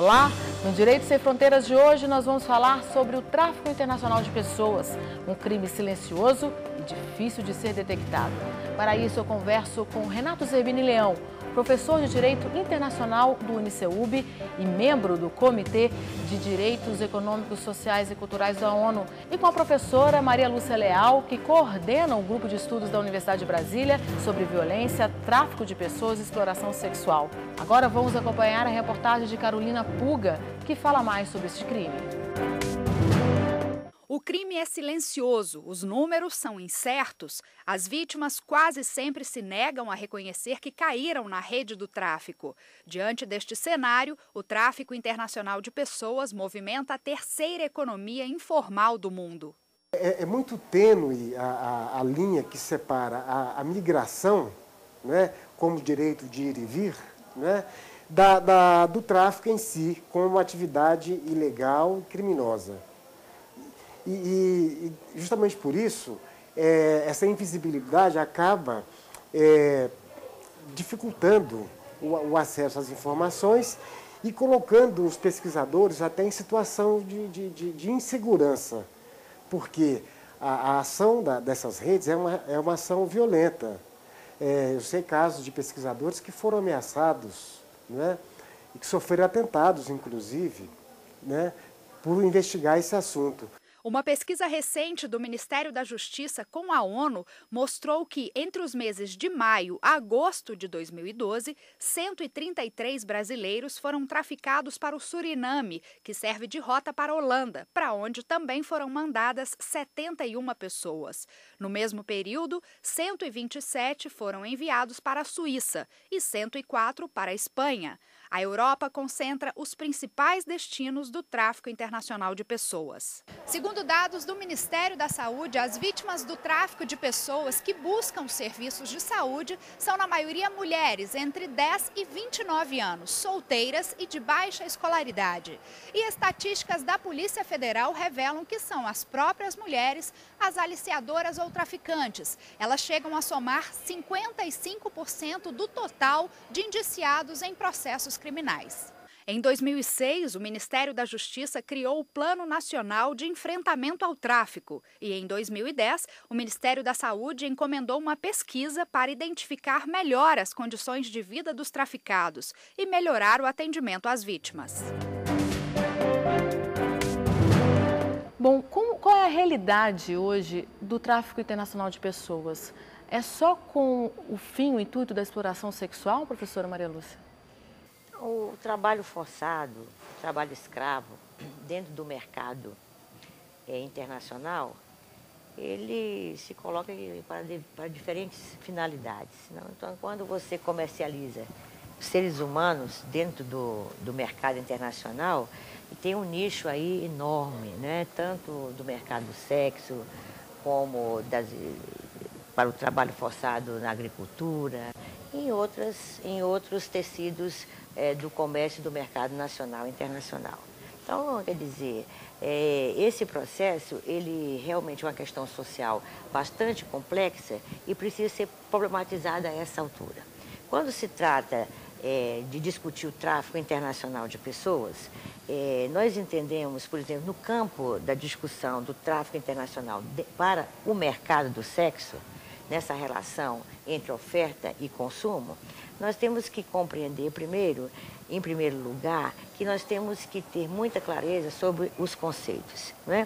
Olá, no Direito Sem Fronteiras de hoje nós vamos falar sobre o tráfico internacional de pessoas, um crime silencioso e difícil de ser detectado. Para isso eu converso com Renato Zerbini Leão, professor de Direito Internacional do UniCeUB e membro do Comitê de Direitos Econômicos, Sociais e Culturais da ONU, e com a professora Maria Lúcia Leal, que coordena o grupo de estudos da Universidade de Brasília sobre violência, tráfico de pessoas e exploração sexual. Agora vamos acompanhar a reportagem de Carolina Puga, que fala mais sobre este crime. O crime é silencioso, os números são incertos, as vítimas quase sempre se negam a reconhecer que caíram na rede do tráfico. Diante deste cenário, o tráfico internacional de pessoas movimenta a terceira economia informal do mundo. É muito tênue a linha que separa a migração, né, como direito de ir e vir, né, do tráfico em si, como uma atividade ilegal e criminosa. E justamente por isso, essa invisibilidade acaba dificultando o acesso às informações e colocando os pesquisadores até em situação de insegurança, porque a ação dessas redes é uma ação violenta. Eu sei casos de pesquisadores que foram ameaçados, né, e que sofreram atentados, inclusive, né, por investigar esse assunto. Uma pesquisa recente do Ministério da Justiça com a ONU mostrou que, entre os meses de maio a agosto de 2012, 133 brasileiros foram traficados para o Suriname, que serve de rota para a Holanda, para onde também foram mandadas 71 pessoas. No mesmo período, 127 foram enviados para a Suíça e 104 para a Espanha. A Europa concentra os principais destinos do tráfico internacional de pessoas. Segundo dados do Ministério da Saúde, as vítimas do tráfico de pessoas que buscam serviços de saúde são, na maioria, mulheres entre 10 e 29 anos, solteiras e de baixa escolaridade. E estatísticas da Polícia Federal revelam que são as próprias mulheres as aliciadoras ou traficantes. Elas chegam a somar 55% do total de indiciados em processos criminais. Em 2006, o Ministério da Justiça criou o Plano Nacional de Enfrentamento ao Tráfico e, em 2010, o Ministério da Saúde encomendou uma pesquisa para identificar melhor as condições de vida dos traficados e melhorar o atendimento às vítimas. Bom, qual é a realidade hoje do tráfico internacional de pessoas? É só com o fim, o intuito da exploração sexual, professora Maria Lúcia? O trabalho forçado, o trabalho escravo, dentro do mercado internacional, ele se coloca para diferentes finalidades. Então, quando você comercializa seres humanos dentro do mercado internacional, tem um nicho aí enorme, né? Tanto do mercado do sexo, como para o trabalho forçado na agricultura, em outros tecidos do comércio do mercado nacional e internacional. Então, quer dizer, esse processo, ele realmente é uma questão social bastante complexa e precisa ser problematizada a essa altura. Quando se trata de discutir o tráfico internacional de pessoas, nós entendemos, por exemplo, no campo da discussão do tráfico internacional para o mercado do sexo, nessa relação entre oferta e consumo, nós temos que compreender primeiro, em primeiro lugar, que nós temos que ter muita clareza sobre os conceitos, né?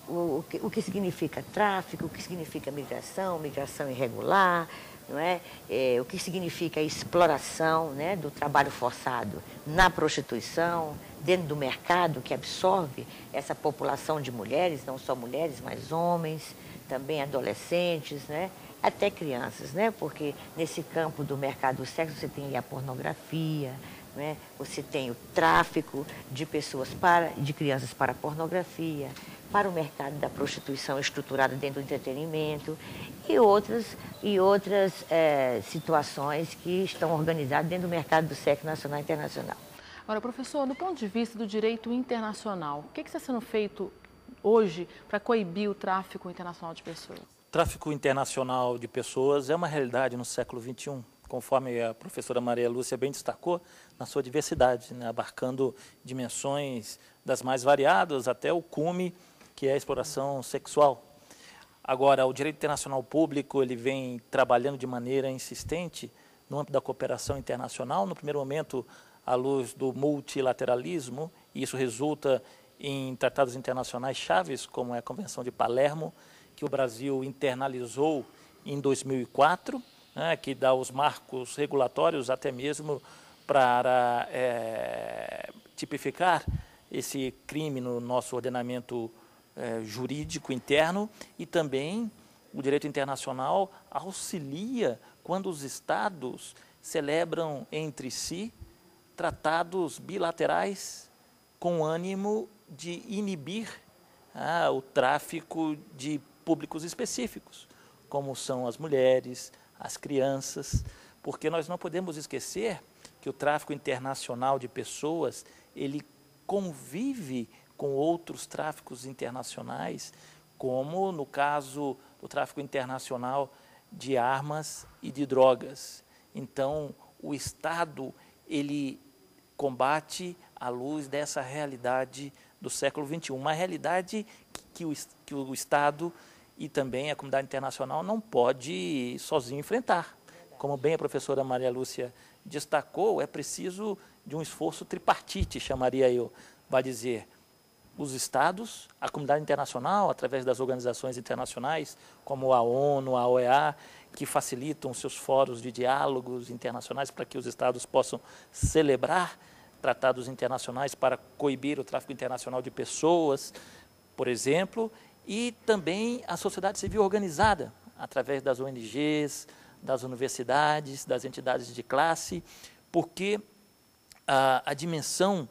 O que significa tráfico, o que significa migração irregular, não é? O que significa exploração, né, do trabalho forçado na prostituição, dentro do mercado que absorve essa população de mulheres, não só mulheres, mas homens, também adolescentes, né? Até crianças, né? Porque nesse campo do mercado do sexo você tem a pornografia, né? Você tem o tráfico de pessoas de crianças para a pornografia, para o mercado da prostituição estruturada dentro do entretenimento e outras situações que estão organizadas dentro do mercado do sexo nacional e internacional. Agora, professor, do ponto de vista do direito internacional, o que está sendo feito hoje para coibir o tráfico internacional de pessoas? O tráfico internacional de pessoas é uma realidade no século XXI. conforme a professora Maria Lúcia bem destacou, na sua diversidade, né, abarcando dimensões das mais variadas até o cume, que é a exploração sexual. Agora, o direito internacional público ele vem trabalhando de maneira insistente no âmbito da cooperação internacional, no primeiro momento à luz do multilateralismo, e isso resulta em tratados internacionais chaves, como é a Convenção de Palermo, que o Brasil internalizou em 2004, né, que dá os marcos regulatórios até mesmo para tipificar esse crime no nosso ordenamento jurídico interno, e também o direito internacional auxilia quando os Estados celebram entre si tratados bilaterais com ânimo de inibir o tráfico de públicos específicos, como são as mulheres, as crianças, porque nós não podemos esquecer que o tráfico internacional de pessoas, ele convive com outros tráficos internacionais, como no caso do tráfico internacional de armas e de drogas. Então, o Estado, ele combate à luz dessa realidade do século XXI, uma realidade que o Estado e também a comunidade internacional não pode sozinho enfrentar. Como bem a professora Maria Lúcia destacou, é preciso de um esforço tripartite, chamaria eu, vai dizer, os Estados, a comunidade internacional, através das organizações internacionais, como a ONU, a OEA, que facilitam seus fóruns de diálogos internacionais para que os Estados possam celebrar tratados internacionais para coibir o tráfico internacional de pessoas, por exemplo, e também a sociedade civil organizada, através das ONGs, das universidades, das entidades de classe, porque a dimensão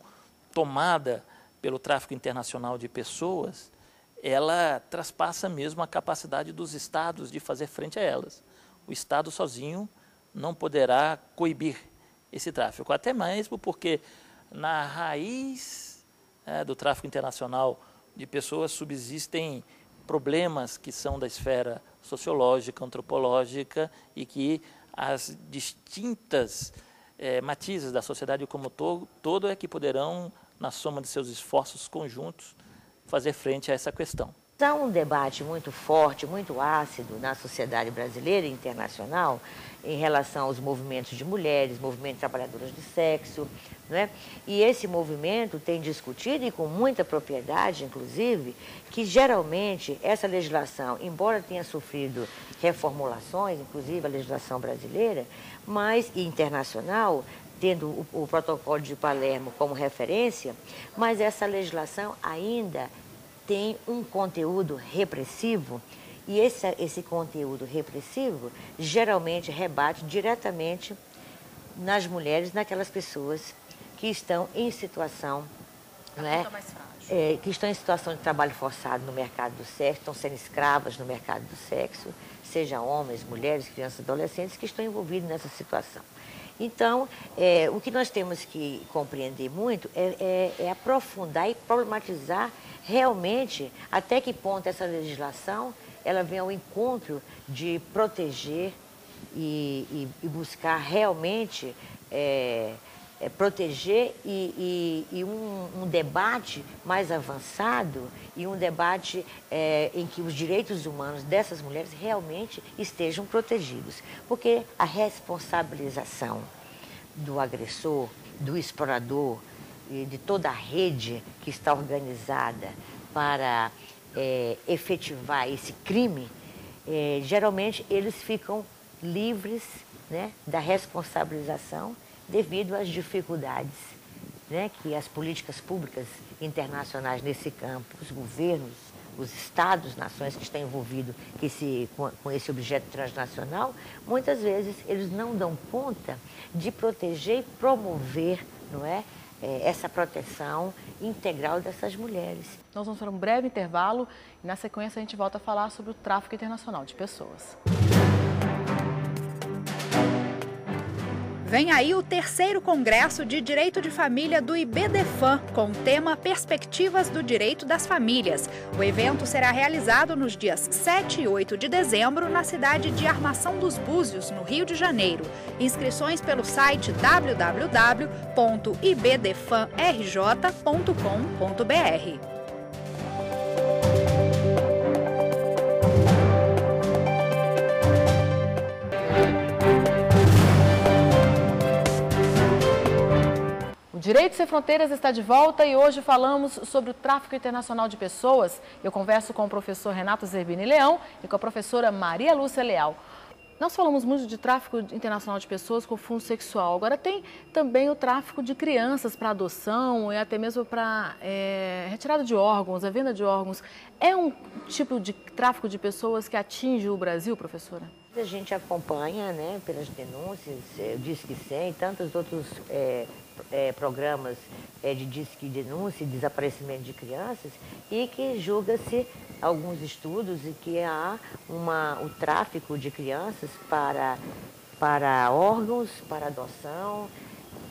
tomada pelo tráfico internacional de pessoas, ela traspassa mesmo a capacidade dos Estados de fazer frente a elas. O Estado sozinho não poderá coibir esse tráfico, até mesmo porque na raiz do tráfico internacional de pessoas subsistem problemas que são da esfera sociológica, antropológica, e que as distintas matizes da sociedade como todo é que poderão, na soma de seus esforços conjuntos, fazer frente a essa questão. Há um debate muito forte, muito ácido na sociedade brasileira e internacional em relação aos movimentos de mulheres, movimentos de trabalhadoras do sexo, não é? E esse movimento tem discutido, e com muita propriedade, inclusive, que geralmente essa legislação, embora tenha sofrido reformulações, inclusive a legislação brasileira, mas e internacional, tendo o protocolo de Palermo como referência, mas essa legislação ainda tem um conteúdo repressivo, e esse conteúdo repressivo geralmente rebate diretamente nas mulheres, naquelas pessoas que estão em situação, que estão em situação de trabalho forçado no mercado do sexo, estão sendo escravas no mercado do sexo, seja homens, mulheres, crianças, adolescentes que estão envolvidos nessa situação. Então, o que nós temos que compreender muito é aprofundar e problematizar realmente até que ponto essa legislação ela vem ao encontro de proteger e buscar realmente proteger e um debate mais avançado e um debate em que os direitos humanos dessas mulheres realmente estejam protegidos. Porque a responsabilização do agressor, do explorador e de toda a rede que está organizada para efetivar esse crime, geralmente eles ficam livres, né, da responsabilização devido às dificuldades, né, que as políticas públicas internacionais nesse campo, os governos, os estados, nações que estão envolvidos com esse objeto transnacional, muitas vezes eles não dão conta de proteger e promover, não é, essa proteção integral dessas mulheres. Nós vamos para um breve intervalo e na sequência a gente volta a falar sobre o tráfico internacional de pessoas. Vem aí o 3º Congresso de Direito de Família do IBDFAM, com o tema Perspectivas do Direito das Famílias. O evento será realizado nos dias 7 e 8 de dezembro na cidade de Armação dos Búzios, no Rio de Janeiro. Inscrições pelo site www.ibdfamrj.com.br. O Direito Sem Fronteiras está de volta e hoje falamos sobre o tráfico internacional de pessoas. Eu converso com o professor Renato Zerbini Leão e com a professora Maria Lúcia Leal. Nós falamos muito de tráfico internacional de pessoas com fundo sexual. Agora tem também o tráfico de crianças para adoção e até mesmo para retirada de órgãos, a venda de órgãos. É um tipo de tráfico de pessoas que atinge o Brasil, professora? A gente acompanha, né, pelas denúncias, Disque 100 e tantos outros programas de disque denúncia e desaparecimento de crianças, e que julga-se alguns estudos e que há o tráfico de crianças para órgãos, para adoção,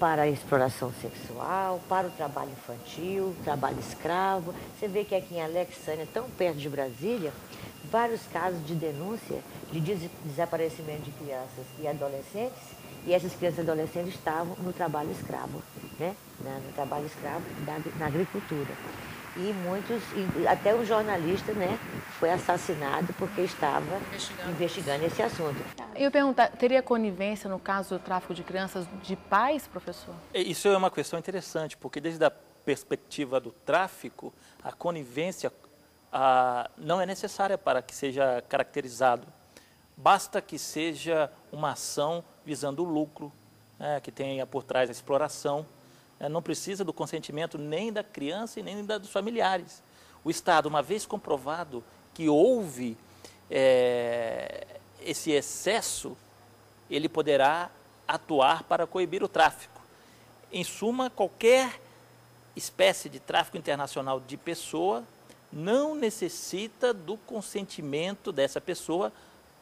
para a exploração sexual, para o trabalho infantil, trabalho escravo. Você vê que aqui em Alexandria, tão perto de Brasília, vários casos de denúncia de desaparecimento de crianças e adolescentes, e essas crianças e adolescentes estavam no trabalho escravo, né? No trabalho escravo na agricultura. E muitos, até um jornalista, né, foi assassinado porque estava investigando esse assunto. Eu ia perguntar, teria conivência no caso do tráfico de crianças de pais, professor? Isso é uma questão interessante, porque desde a perspectiva do tráfico, a conivência não é necessária para que seja caracterizado. Basta que seja uma ação visando o lucro, que tenha por trás a exploração. Não precisa do consentimento nem da criança e nem dos familiares. O Estado, uma vez comprovado que houve esse excesso, ele poderá atuar para coibir o tráfico. Em suma, qualquer espécie de tráfico internacional de pessoa não necessita do consentimento dessa pessoa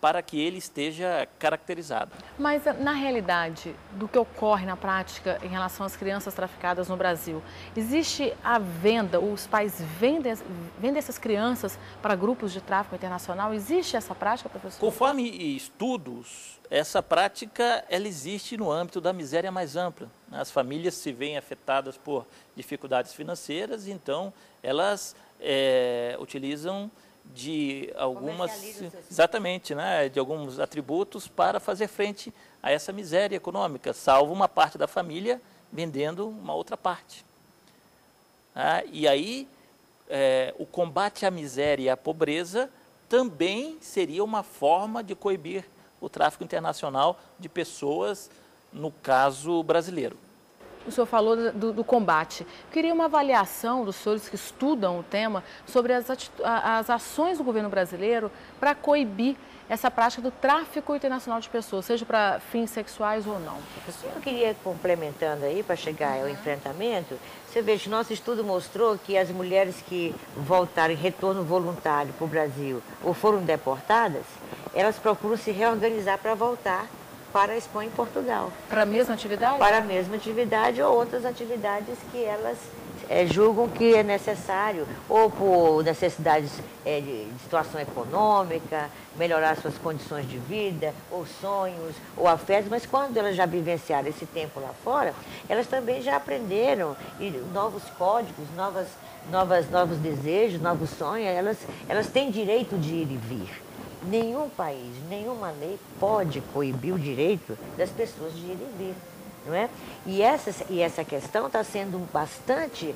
para que ele esteja caracterizado. Mas, na realidade, do que ocorre na prática em relação às crianças traficadas no Brasil, existe a venda, os pais vendem essas crianças para grupos de tráfico internacional? Existe essa prática, professor? Conforme estudos, essa prática ela existe no âmbito da miséria mais ampla. As famílias se veem afetadas por dificuldades financeiras, então elas utilizam de exatamente, né, de alguns atributos para fazer frente a essa miséria econômica, salvo uma parte da família vendendo uma outra parte. E aí, o combate à miséria e à pobreza também seria uma forma de coibir o tráfico internacional de pessoas, no caso brasileiro. O senhor falou do combate. Queria uma avaliação dos senhores que estudam o tema sobre as ações do governo brasileiro para coibir essa prática do tráfico internacional de pessoas, seja para fins sexuais ou não, professor. Eu queria, complementando aí, para chegar ao enfrentamento, você vê que nosso estudo mostrou que as mulheres que voltaram em retorno voluntário para o Brasil ou foram deportadas, elas procuram se reorganizar para voltar para a Espanha e Portugal. Para a mesma atividade? Para a mesma atividade ou outras atividades que elas julgam que é necessário, ou por necessidades de situação econômica, melhorar suas condições de vida, ou sonhos, ou afetos, mas quando elas já vivenciaram esse tempo lá fora, elas também já aprenderam novos códigos, novos desejos, novos sonhos, elas têm direito de ir e vir. Nenhum país, nenhuma lei pode coibir o direito das pessoas de ir e vir, não é? E essa questão está sendo bastante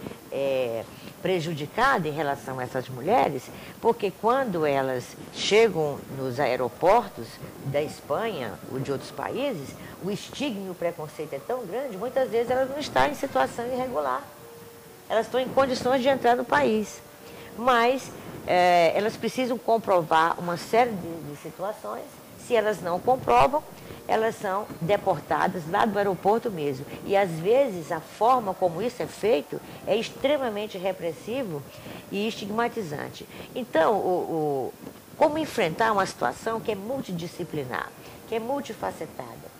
prejudicada em relação a essas mulheres, porque quando elas chegam nos aeroportos da Espanha ou de outros países, o estigma e o preconceito é tão grande, muitas vezes elas não estão em situação irregular. Elas estão em condições de entrar no país, mas elas precisam comprovar uma série de situações. Se elas não comprovam, elas são deportadas lá do aeroporto mesmo. E às vezes a forma como isso é feito é extremamente repressivo e estigmatizante. Então, como enfrentar uma situação que é multidisciplinar, que é multifacetada?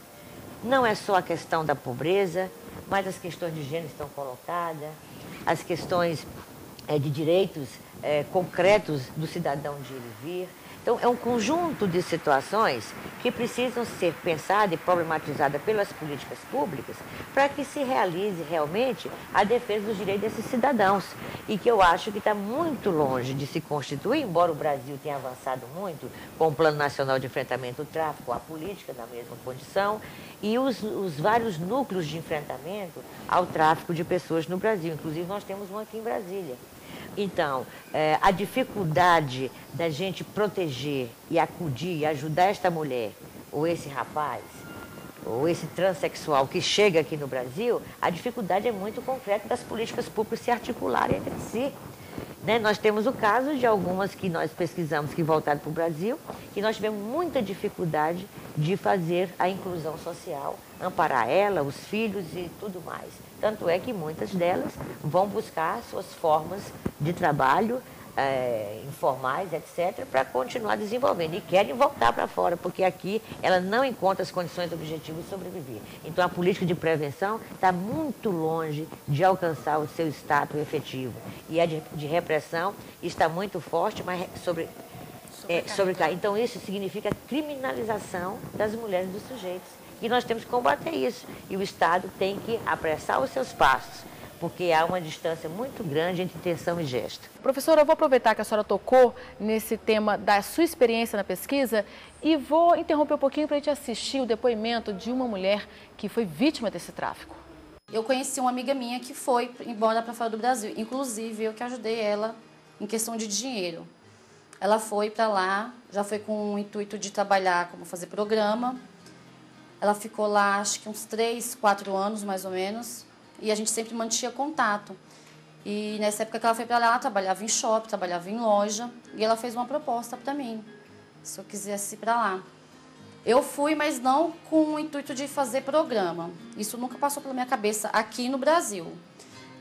não é só a questão da pobreza, mas as questões de gênero estão colocadas, as questões de direitos concretos do cidadão de ir e vir. Então, é um conjunto de situações que precisam ser pensadas e problematizadas pelas políticas públicas para que se realize realmente a defesa dos direitos desses cidadãos. E que eu acho que está muito longe de se constituir, embora o Brasil tenha avançado muito com o Plano Nacional de Enfrentamento ao Tráfico, a política na mesma condição, e os vários núcleos de enfrentamento ao tráfico de pessoas no Brasil. Inclusive, nós temos um aqui em Brasília. Então, a dificuldade da gente proteger e acudir e ajudar esta mulher, ou esse rapaz, ou esse transexual que chega aqui no Brasil, a dificuldade é muito concreta das políticas públicas se articularem entre si. Né? Nós temos o caso de algumas que nós pesquisamos que voltaram para o Brasil, que nós tivemos muita dificuldade de fazer a inclusão social, amparar ela, os filhos e tudo mais. Tanto é que muitas delas vão buscar suas formas de trabalho informais, etc., para continuar desenvolvendo. E querem voltar para fora, porque aqui ela não encontra as condições objetivas de sobreviver. Então, a política de prevenção está muito longe de alcançar o seu status efetivo. E a de repressão está muito forte, mas então, isso significa criminalização das mulheres e dos sujeitos. E nós temos que combater isso. E o Estado tem que apressar os seus passos, porque há uma distância muito grande entre intenção e gesto. Professora, eu vou aproveitar que a senhora tocou nesse tema da sua experiência na pesquisa e vou interromper um pouquinho para a gente assistir o depoimento de uma mulher que foi vítima desse tráfico. Eu conheci uma amiga minha que foi embora para fora do Brasil. Inclusive, eu que ajudei ela em questão de dinheiro. Ela foi para lá, já foi com o intuito de trabalhar, como fazer programa. Ela ficou lá, acho que uns 3, 4 anos, mais ou menos. E a gente sempre mantinha contato. E nessa época que ela foi para lá, ela trabalhava em shopping, trabalhava em loja. E ela fez uma proposta para mim, se eu quisesse ir para lá. Eu fui, mas não com o intuito de fazer programa. Isso nunca passou pela minha cabeça aqui no Brasil.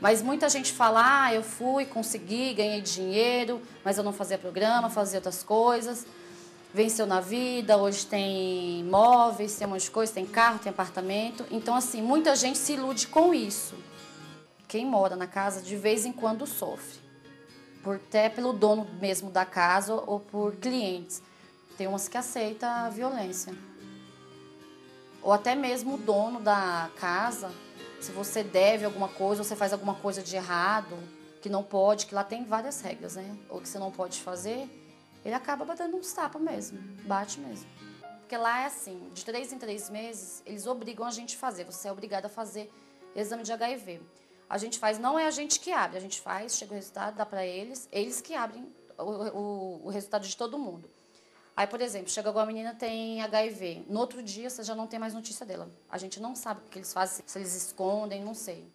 Mas muita gente fala, eu fui, consegui, ganhei dinheiro, mas eu não fazia programa, fazia outras coisas. Venceu na vida, hoje tem imóveis, tem um monte de coisa, tem carro, tem apartamento. Então, assim, muita gente se ilude com isso. Quem mora na casa, de vez em quando, sofre. Até pelo dono mesmo da casa ou por clientes. Tem umas que aceitam a violência. Ou até mesmo o dono da casa, se você deve alguma coisa, você faz alguma coisa de errado, que não pode, que lá tem várias regras, né? Ou que você não pode fazer, ele acaba batendo uns tapas mesmo, bate mesmo. Porque lá é assim, de 3 em 3 meses, eles obrigam a gente a fazer. Você é obrigado a fazer exame de HIV. A gente faz, não é a gente que abre, a gente faz, chega o resultado, dá para eles que abrem o resultado de todo mundo. Aí, por exemplo, chega alguma menina tem HIV, no outro dia você já não tem mais notícia dela. A gente não sabe o que eles fazem, se eles escondem, não sei.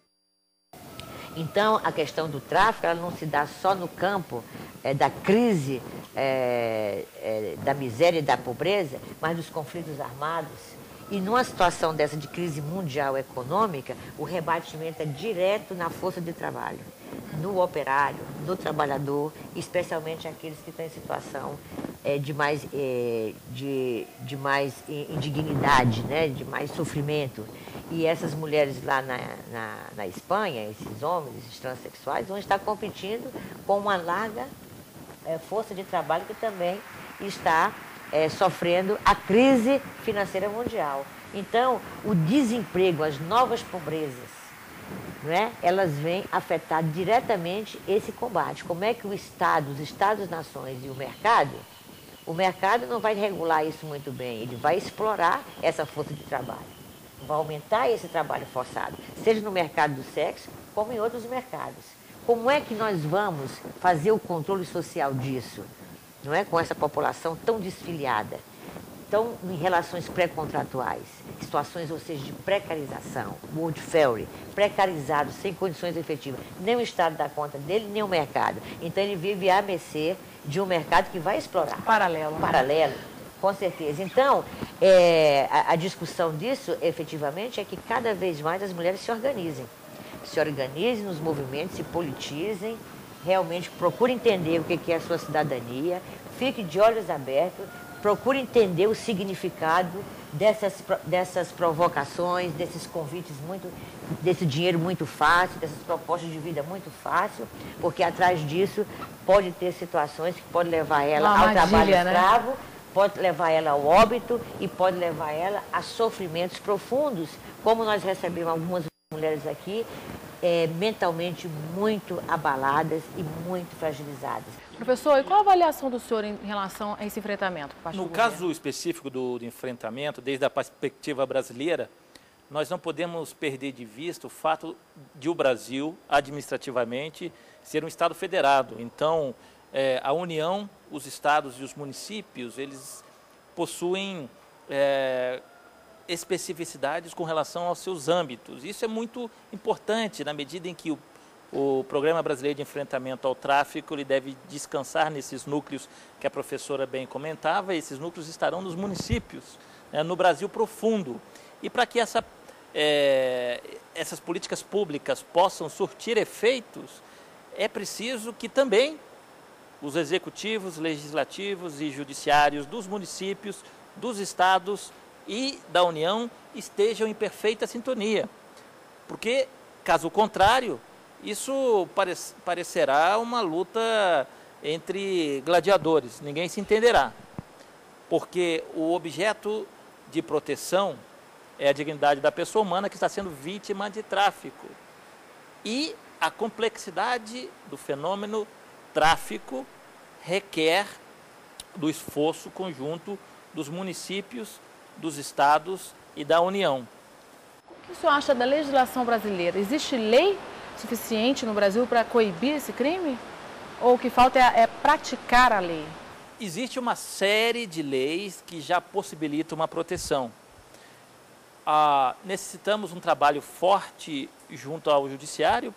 Então, a questão do tráfico, ela não se dá só no campo da crise, da miséria e da pobreza, mas dos conflitos armados. E numa situação dessa de crise mundial econômica, o rebatimento é direto na força de trabalho, no operário, no trabalhador, especialmente aqueles que estão em situação de mais indignidade, né? De mais sofrimento. E essas mulheres lá na Espanha, esses homens, esses transexuais, vão estar competindo com uma larga força de trabalho que também está sofrendo a crise financeira mundial. Então, o desemprego, as novas pobrezas, não é? Elas vêm afetar diretamente esse combate. Como é que o Estado, os Estados-nações e o mercado não vai regular isso muito bem, ele vai explorar essa força de trabalho, vai aumentar esse trabalho forçado, seja no mercado do sexo, como em outros mercados. Como é que nós vamos fazer o controle social disso, não é? Com essa população tão desfiliada, tão em relações pré-contratuais, situações, ou seja, de precarização, welfare, precarizado, sem condições efetivas. Nem o Estado dá conta dele, nem o mercado. Então, ele vive à mercê de um mercado que vai explorar. Paralelo. Paralelo, com certeza. Então, a discussão disso, efetivamente, é que cada vez mais as mulheres se organizem. Se organizem nos movimentos, se politizem, realmente procurem entender o que é a sua cidadania, fiquem de olhos abertos, procure entender o significado dessas provocações, desses convites desse dinheiro muito fácil, dessas propostas de vida muito fácil, porque atrás disso pode ter situações que podem levar ela ao trabalho escravo, pode levar ela ao óbito e pode levar ela a sofrimentos profundos, como nós recebemos algumas mulheres aqui, mentalmente muito abaladas e muito fragilizadas. Professor, e qual a avaliação do senhor em relação a esse enfrentamento? No caso específico do enfrentamento, desde a perspectiva brasileira, nós não podemos perder de vista o fato de o Brasil, administrativamente, ser um Estado federado. Então, a União, os estados e os municípios, eles possuem especificidades com relação aos seus âmbitos. Isso é muito importante na medida em que o Programa Brasileiro de Enfrentamento ao Tráfico ele deve descansar nesses núcleos que a professora bem comentava. Esses núcleos estarão nos municípios, no Brasil profundo. E para que essas políticas públicas possam surtir efeitos, é preciso que também os executivos, legislativos e judiciários dos municípios, dos estados e da União estejam em perfeita sintonia. Porque, caso contrário, isso parecerá uma luta entre gladiadores, ninguém se entenderá. Porque o objeto de proteção é a dignidade da pessoa humana que está sendo vítima de tráfico. E a complexidade do fenômeno tráfico requer do esforço conjunto dos municípios, dos estados e da União. O que o senhor acha da legislação brasileira? Existe lei suficiente no Brasil para coibir esse crime? Ou o que falta é praticar a lei? Existe uma série de leis que já possibilitam uma proteção. Necessitamos um trabalho forte junto ao judiciário,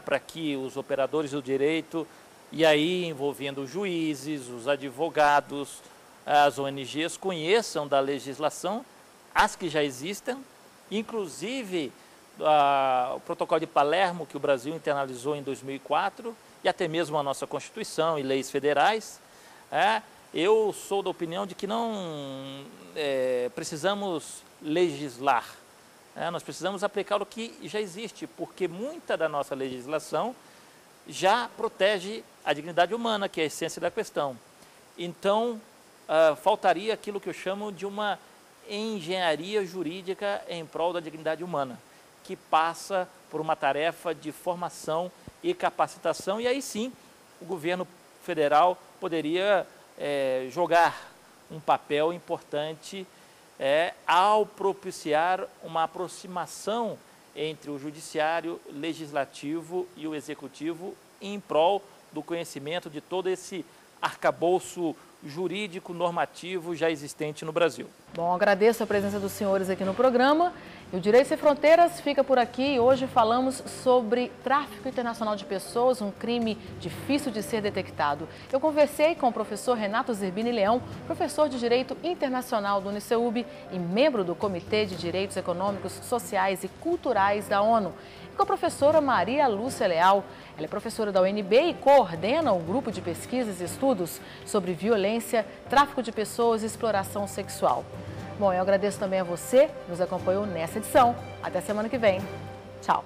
para que os operadores do direito, e aí envolvendo os juízes, os advogados, as ONGs, conheçam da legislação, as que já existem, inclusive o Protocolo de Palermo, que o Brasil internalizou em 2004, e até mesmo a nossa Constituição e leis federais. Eu sou da opinião de que não precisamos legislar. Nós precisamos aplicar o que já existe, porque muita da nossa legislação já protege a dignidade humana, que é a essência da questão. Então, faltaria aquilo que eu chamo de uma engenharia jurídica em prol da dignidade humana, que passa por uma tarefa de formação e capacitação, e aí sim o governo federal poderia jogar um papel importante ao propiciar uma aproximação entre o judiciário, legislativo e o executivo em prol do conhecimento de todo esse arcabouço jurídico normativo já existente no Brasil. Bom, agradeço a presença dos senhores aqui no programa. E o Direito Sem Fronteiras fica por aqui. Hoje falamos sobre tráfico internacional de pessoas, um crime difícil de ser detectado. Eu conversei com o professor Renato Zerbini Leão, professor de Direito Internacional do UniCeUB e membro do Comitê de Direitos Econômicos, Sociais e Culturais da ONU. E com a professora Maria Lúcia Leal. Ela é professora da UNB e coordena o grupo de pesquisas e estudos sobre violência, tráfico de pessoas e exploração sexual. Bom, eu agradeço também a você que nos acompanhou nessa edição. Até semana que vem. Tchau.